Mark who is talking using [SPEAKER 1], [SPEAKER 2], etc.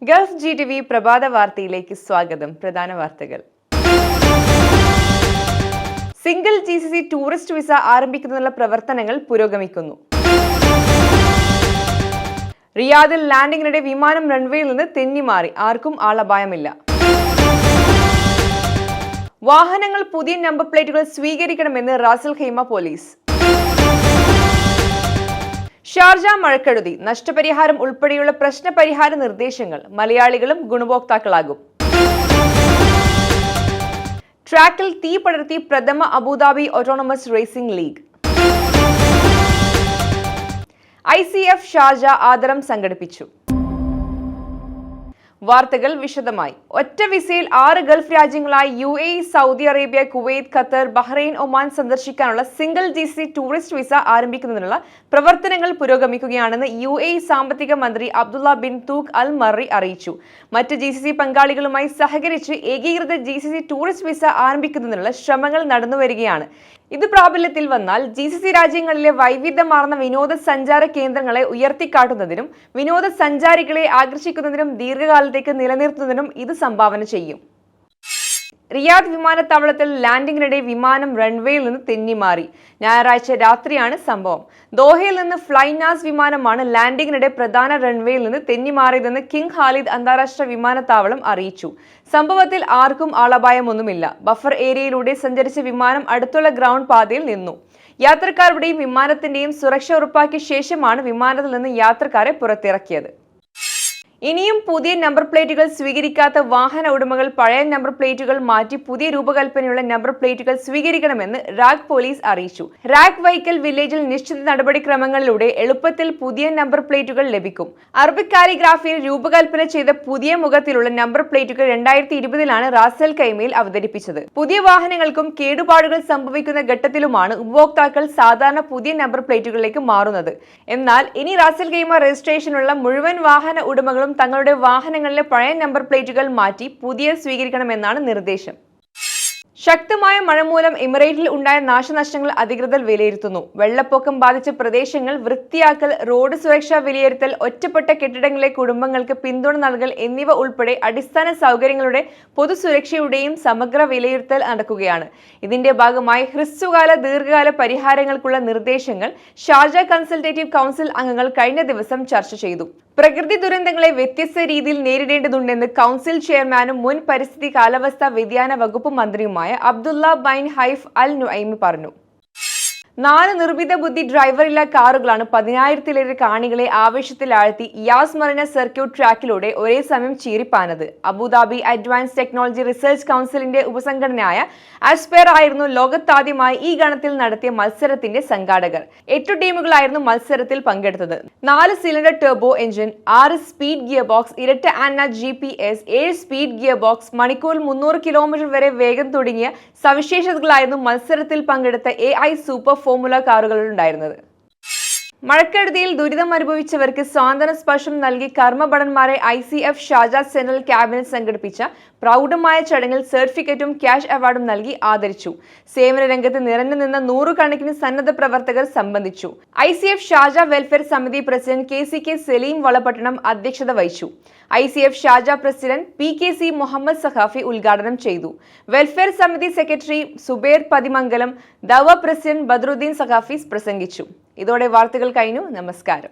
[SPEAKER 1] Gulf GTV പ്രഭാത വാർത്തയിലേക്ക് സ്വാഗതം. പ്രധാന വാർത്തകൾ. സിംഗിൾ GCC ടൂറിസ്റ്റ് വിസ ആരംഭിക്കുന്നതിനുള്ള പ്രവർത്തനങ്ങൾ പുരോഗമിക്കുന്നു. റിയാദിൽ ലാൻഡിങ്ങിനിടെ വിമാനം റൺവേയിൽ നിന്ന് തെന്നിമാറി, ആർക്കും ആളപായമില്ല. വാഹനങ്ങൾ പുതിയ നമ്പർ പ്ലേറ്റുകൾ സ്വീകരിക്കണമെന്ന് റാസൽ ഖൈമ പോലീസ്. ഷാർജ മഴക്കെടുതി, നഷ്ടപരിഹാരം ഉൾപ്പെടെയുള്ള പ്രശ്നപരിഹാര നിർദ്ദേശങ്ങൾ. മലയാളികളും ഗുണഭോക്താക്കളാകും. ട്രാക്കിൽ തീ പടർത്തി പ്രഥമ Abu Dhabi autonomous racing league. ICF Sharjah ആദരം സംഘടിപ്പിച്ചു. വാർത്തകൾ വിശദമായി. ഒറ്റ വിസയിൽ 6 ഗൾഫ് രാജ്യങ്ങളായി UAE, Saudi Arabia, Kuwait, Qatar, Bahrain, Oman സന്ദർശിക്കാനുള്ള സിംഗിൾ GCC ടൂറിസ്റ്റ് വിസ ആരംഭിക്കുന്നതിനുള്ള പ്രവർത്തനങ്ങൾ പുരോഗമിക്കുകയാണെന്ന് UAE സാമ്പത്തിക മന്ത്രി അബ്ദുള്ള ബിൻ തൂഖ് അൽ മറി അറിയിച്ചു. മറ്റ് GCC പങ്കാളികളുമായി സഹകരിച്ച് ഏകീകൃത GCC ടൂറിസ്റ്റ് വിസ ആരംഭിക്കുന്നതിനുള്ള ശ്രമങ്ങൾ നടന്നുവരികയാണ്. ഇത് പ്രാബല്യത്തിൽ വന്നാൽ GCC രാജ്യങ്ങളിലെ വൈവിധ്യമാർന്ന വിനോദസഞ്ചാര കേന്ദ്രങ്ങളെ ഉയർത്തിക്കാട്ടുന്നതിനും വിനോദസഞ്ചാരികളെ ആകർഷിക്കുന്നതിനും ദീർഘകാലത്തേക്ക് നിലനിർത്തുന്നതിനും ഇത് സംഭാവന ചെയ്യും. റിയാദ് വിമാനത്താവളത്തിൽ ലാൻഡിങ്ങിനിടെ വിമാനം റൺവേയിൽ നിന്ന് തെന്നിമാറി. ഞായറാഴ്ച രാത്രിയാണ് സംഭവം. ദോഹയിൽ നിന്ന് ഫ്ലൈനാസ് വിമാനമാണ് ലാൻഡിങ്ങിനിടെ പ്രധാന റൺവേയിൽ നിന്ന് തെന്നിമാറിയതെന്ന് കിങ് ഖാലിദ് അന്താരാഷ്ട്ര വിമാനത്താവളം അറിയിച്ചു. സംഭവത്തിൽ ആർക്കും ആളപായമൊന്നുമില്ല. ബഫർ ഏരിയയിലൂടെ സഞ്ചരിച്ച വിമാനം അടുത്തുള്ള ഗ്രൗണ്ട് പാതയിൽ നിന്നു. യാത്രക്കാരുടെയും വിമാനത്തിന്റെയും സുരക്ഷ ഉറപ്പാക്കിയ ശേഷമാണ് വിമാനത്തിൽ നിന്ന് യാത്രക്കാരെ പുറത്തിറക്കിയത്. ഇനിയും പുതിയ നമ്പർ പ്ലേറ്റുകൾ സ്വീകരിക്കാത്ത വാഹന ഉടമകൾ പഴയ നമ്പർ പ്ലേറ്റുകൾ മാറ്റി പുതിയ രൂപകൽപ്പനയുള്ള നമ്പർ പ്ലേറ്റുകൾ സ്വീകരിക്കണമെന്ന് റാഗ് പോലീസ് അറിയിച്ചു. റാഗ് വെഹിക്കിൾ വില്ലേജിൽ നിശ്ചിത നടപടിക്രമങ്ങളിലൂടെ എളുപ്പത്തിൽ പുതിയ നമ്പർ പ്ലേറ്റുകൾ ലഭിക്കും. അറബിക് കാലിഗ്രാഫിയിൽ രൂപകൽപ്പന ചെയ്ത പുതിയ മുഖത്തിലുള്ള നമ്പർ പ്ലേറ്റുകൾ 2020 റാസൽ ഖൈമയിൽ അവതരിപ്പിച്ചത്. പുതിയ വാഹനങ്ങൾക്കും കേടുപാടുകൾ സംഭവിക്കുന്ന ഘട്ടത്തിലുമാണ് ഉപഭോക്താക്കൾ സാധാരണ പുതിയ നമ്പർ പ്ലേറ്റുകളിലേക്ക് മാറുന്നത്. എന്നാൽ ഇനി റാസൽ ഖൈമ രജിസ്ട്രേഷനുള്ള മുഴുവൻ വാഹന ഉടമകളും തങ്ങളുടെ വാഹനങ്ങളിലെ പഴയ നമ്പർ പ്ലേറ്റുകൾ മാറ്റി പുതിയ സ്വീകരിക്കണമെന്നാണ് നിർദ്ദേശം. ശക്തമായ മഴ മൂലം എമിറേറ്റിൽ ഉണ്ടായ നാശനഷ്ടങ്ങൾ അധികൃതർ വിലയിരുത്തുന്നു. വെള്ളപ്പൊക്കം ബാധിച്ച പ്രദേശങ്ങൾ വൃത്തിയാക്കൽ, റോഡ് സുരക്ഷാ വിലയിരുത്തൽ, ഒറ്റപ്പെട്ട കെട്ടിടങ്ങളിലെ കുടുംബങ്ങൾക്ക് പിന്തുണ നൽകൽ എന്നിവ ഉൾപ്പെടെ അടിസ്ഥാന സൗകര്യങ്ങളുടെ പൊതുസുരക്ഷയുടെയും സമഗ്ര വിലയിരുത്തൽ നടക്കുകയാണ്. ഇതിന്റെ ഭാഗമായി ഹ്രസ്വകാല ദീർഘകാല പരിഹാരങ്ങൾക്കുള്ള നിർദ്ദേശങ്ങൾ ഷാർജ കൺസൾട്ടേറ്റീവ് കൗൺസിൽ അംഗങ്ങൾ കഴിഞ്ഞ ദിവസം ചർച്ച ചെയ്തു. പ്രകൃതി ദുരന്തങ്ങളെ വ്യത്യസ്ത രീതിയിൽ നേരിടേണ്ടതുണ്ടെന്ന് കൗൺസിൽ ചെയർമാനും മുൻ പരിസ്ഥിതി കാലാവസ്ഥാ വ്യതിയാന വകുപ്പ് മന്ത്രിയുമായ അബ്ദുള്ള ബൈൻ ഹൈഫ് അൽ നുഐമി പറഞ്ഞു. 4 നിർമ്മിത ബുദ്ധി ഡ്രൈവറില്ല കാറുകളാണ് 10,000-ലേറെ കാണികളെ ആവേശത്തിലാഴ്ത്തി യാസ് മറിന സർക്യൂട്ട് ട്രാക്കിലൂടെ ഒരേ സമയം ചീറിപ്പാനത്. അബുദാബി അഡ്വാൻസ് ടെക്നോളജി റിസർച്ച് കൗൺസിലിന്റെ ഉപസംഘടനയായ ആസ്പെയർ ആയിരുന്നു ലോകത്താദ്യമായി ഈ ഗണത്തിൽ നടത്തിയ മത്സരത്തിന്റെ സംഘാടകർ. 8 ടീമുകളായിരുന്നു മത്സരത്തിൽ പങ്കെടുത്തത്. 4 cylinder turbo engine, 6 speed gear box, ഇരട്ട ആന്ന GPS, 7 സ്പീഡ് ഗിയർ ബോക്സ്, മണിക്കൂറിൽ 300 കിലോമീറ്റർ വരെ വേഗം തുടങ്ങിയ സവിശേഷതകളായിരുന്നു മത്സരത്തിൽ പങ്കെടുത്ത AI സൂപ്പർ ഫോർമുല കാറുകളുണ്ടായിരുന്നത്. മഴക്കെടുതിയിൽ ദുരിതം അനുഭവിച്ചവർക്ക് സാന്ത്വന സ്പർശം നൽകി കർമ്മഭടന്മാരെ ICF ഷാർജ സെൻട്രൽ ക്യാബിനറ്റ് സംഘടിപ്പിച്ച പ്രൗഢമായ ചടങ്ങിൽ സർട്ടിഫിക്കറ്റും ക്യാഷ് അവാർഡും നൽകി ആദരിച്ചു. സേവന രംഗത്ത് നിറഞ്ഞു നിന്ന 100 കണക്കിന് സന്നദ്ധ പ്രവർത്തകർ സംബന്ധിച്ചു. ICF ഷാർജ വെൽഫെയർ സമിതി പ്രസിഡന്റ് KCK സലീം വളപട്ടണം അധ്യക്ഷത വഹിച്ചു. ICF Sharjah president PKC Muhammad Saqafi ഉദ്ഘാടനം ചെയ്തു. വെൽഫെയർ സമിതി സെക്രട്ടറി സുബൈർ പതിമംഗലം, ദവ പ്രസിഡന്റ് ബദ്രുദ്ദീൻ സഖാഫി പ്രസംഗിച്ചു. ഇതോടെ വാർത്തകൾ കഴിഞ്ഞു. നമസ്കാരം.